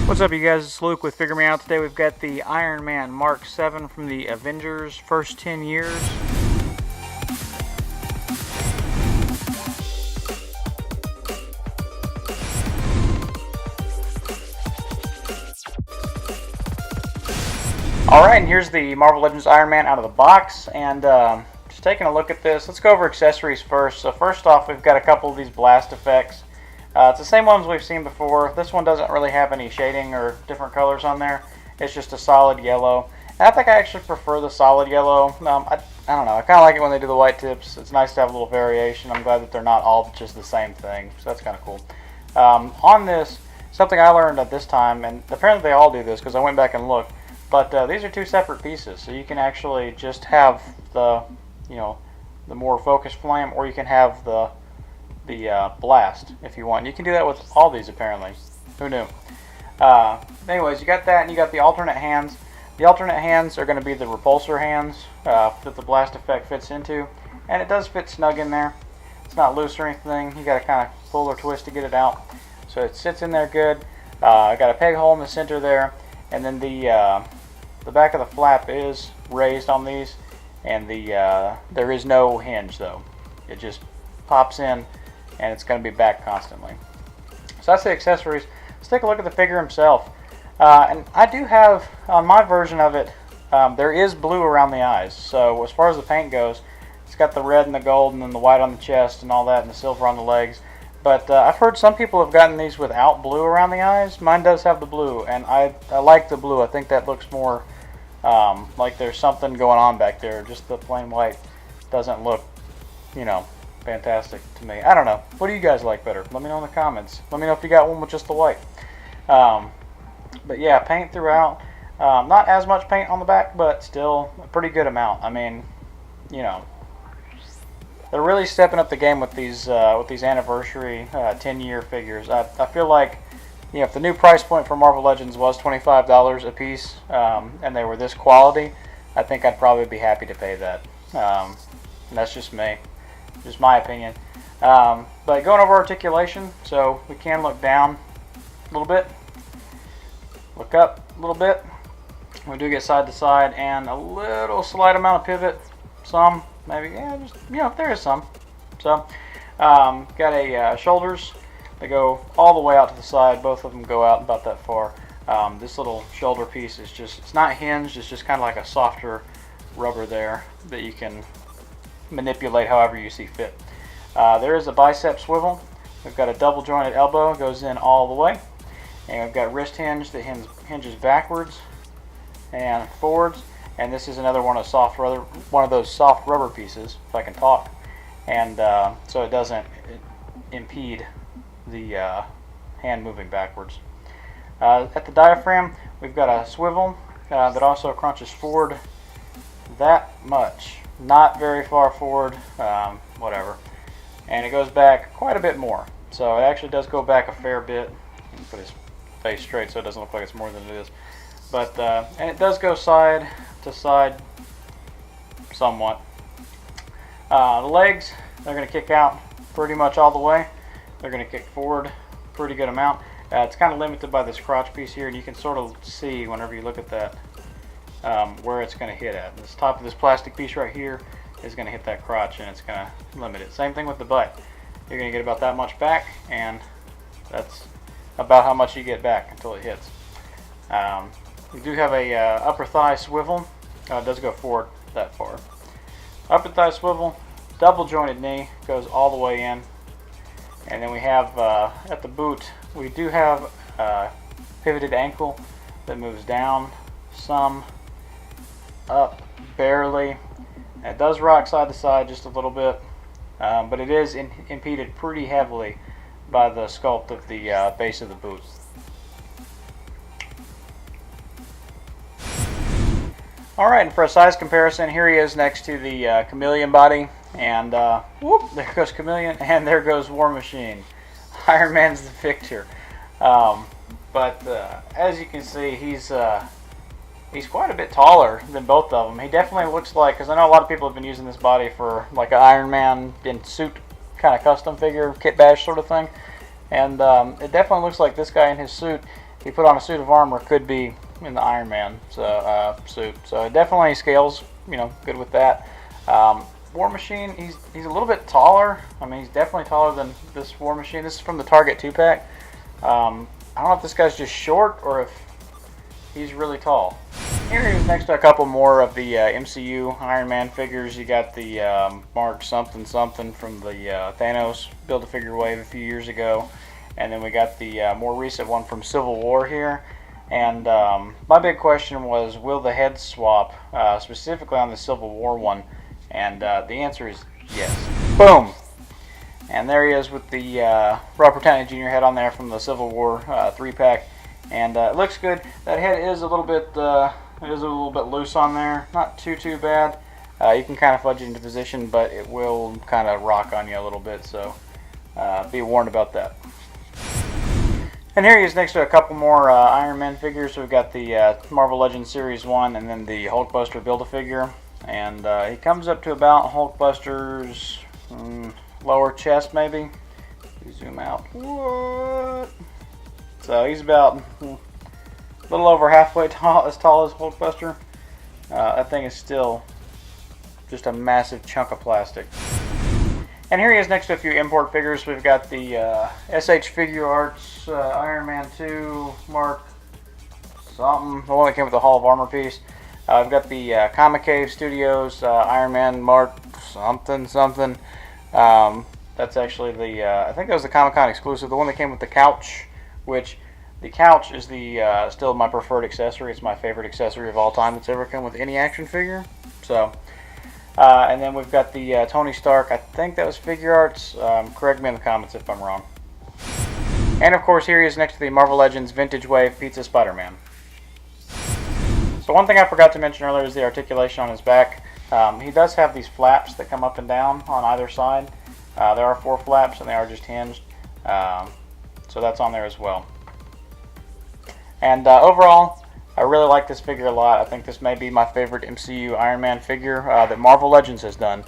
What's up, you guys? It's Luke with Figure Me Out. Today we've got the Iron Man Mark 7 from the Avengers first 10 years. Alright, and here's the Marvel Legends Iron Man out of the box. And just taking a look at this, let's go over accessories first. So first off, we've got a couple of these blast effects. It's the same ones we've seen before. This one doesn't really have any shading or different colors on there. It's just a solid yellow. And I think I actually prefer the solid yellow. I don't know. I kind of like it when they do the white tips. It's nice to have a little variation. I'm glad that they're not all just the same thing. So that's kind of cool. On this, something I learned at this time, and apparently they all do this because I went back and looked, but these are two separate pieces. So you can actually just have the, the more focused flame, or you can have the blast if you want. You can do that with all these apparently. Who knew? Anyways, you got that, and you got the alternate hands. The alternate hands are going to be the repulsor hands that the blast effect fits into, and it does fit snug in there. It's not loose or anything. You got to kind of pull or twist to get it out, so it sits in there good. I got a peg hole in the center there, and then the back of the flap is raised on these, and there is no hinge though. It just pops in, and it's going to be back constantly. So that's the accessories. Let's take a look at the figure himself. And I do have, on my version of it, there is blue around the eyes. So as far as the paint goes, it's got the red and the gold and then the white on the chest and all that, and the silver on the legs. But I've heard some people have gotten these without blue around the eyes. Mine does have the blue, and I like the blue. I think that looks more like there's something going on back there. Just the plain white doesn't look, fantastic to me. I don't know. What do you guys like better? Let me know in the comments. Let me know if you got one with just the white. But yeah, paint throughout. Not as much paint on the back, but still a pretty good amount. I mean, they're really stepping up the game with these anniversary 10-year figures. I feel like, if the new price point for Marvel Legends was $25 a piece, and they were this quality, I think I'd probably be happy to pay that. And that's just me. Just my opinion. But going over articulation, so we can look down a little bit, look up a little bit. We do get side to side and a little slight amount of pivot. Some, maybe, there is some. So, got a shoulders. They go all the way out to the side. Both of them go out about that far. This little shoulder piece is it's not hinged. It's just kind of like a softer rubber there that you can manipulate however you see fit. There is a bicep swivel. We've got a double jointed elbow, goes in all the way, and we've got wrist hinge that hinges backwards and forwards. And this is another one of those soft rubber pieces, if I can talk, and so it doesn't impede the hand moving backwards. At the diaphragm, we've got a swivel that also crunches forward that much. Not very far forward, whatever. And it goes back quite a bit more. So it actually does go back a fair bit. Put his face straight so it doesn't look like it's more than it is. But, and it does go side to side somewhat. The legs, they're going to kick out pretty much all the way. They're going to kick forward pretty good amount. It's kind of limited by this crotch piece here, and you can sort of see whenever you look at that where it's going to hit at. This top of this plastic piece right here is going to hit that crotch, and it's going to limit it. Same thing with the butt. You're going to get about that much back, and that's about how much you get back until it hits. We do have a upper thigh swivel. It does go forward that far. Upper thigh swivel, double jointed knee, goes all the way in. And then we have at the boot, we do have a pivoted ankle that moves down some, up barely. It does rock side to side just a little bit, but it is impeded pretty heavily by the sculpt of the base of the boot. Alright, and for a size comparison, here he is next to the Chameleon body, and whoop, there goes Chameleon, and there goes War Machine. Iron Man's the victor. But as you can see, he's quite a bit taller than both of them. He definitely looks like, because I know a lot of people have been using this body for like an Iron Man in suit kind of custom figure, kit bash sort of thing. And it definitely looks like this guy in his suit he put on a suit of armor could be in the Iron Man suit. So it definitely scales, good with that. War Machine, he's a little bit taller. I mean, he's definitely taller than this War Machine. This is from the Target 2-pack. I don't know if this guy's just short or if he's really tall. Here he is next to a couple more of the MCU Iron Man figures. You got the Mark something something from the Thanos Build-A-Figure wave a few years ago. And then we got the more recent one from Civil War here. And my big question was, will the heads swap, specifically on the Civil War one? And the answer is yes. Boom! And there he is with the Robert Downey Jr. head on there from the Civil War 3-pack. And it looks good. That head is a little bit loose on there. Not too bad. You can kind of fudge it into position, but it will kind of rock on you a little bit. So be warned about that. And here he is next to a couple more Iron Man figures. So we've got the Marvel Legends Series 1 and then the Hulkbuster Build-A-Figure. And he comes up to about Hulkbuster's lower chest, maybe. Zoom out. What? So he's about a little over halfway tall as Hulkbuster. That thing is still just a massive chunk of plastic. And here he is next to a few import figures. We've got the SH Figure Arts Iron Man 2 Mark something, the one that came with the Hall of Armor piece. I've got the Comic Cave Studios Iron Man Mark something. That's actually the, I think that was the Comic-Con exclusive, the one that came with the couch, which the couch is the still my preferred accessory. It's my favorite accessory of all time that's ever come with any action figure. So, and then we've got the Tony Stark, I think that was Figure Arts. Correct me in the comments if I'm wrong. And of course, here he is next to the Marvel Legends Vintage Wave Pizza Spider-Man. So one thing I forgot to mention earlier is the articulation on his back. He does have these flaps that come up and down on either side. There are 4 flaps and they are just hinged. So that's on there as well. And overall, I really like this figure a lot. I think this may be my favorite MCU Iron Man figure that Marvel Legends has done.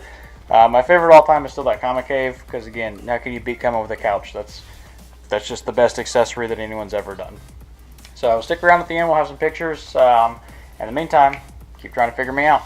My favorite all time is still that Comic Cave, because again, how can you beat coming with a couch? That's just the best accessory that anyone's ever done. So stick around at the end, we'll have some pictures. In the meantime, keep trying to figure me out.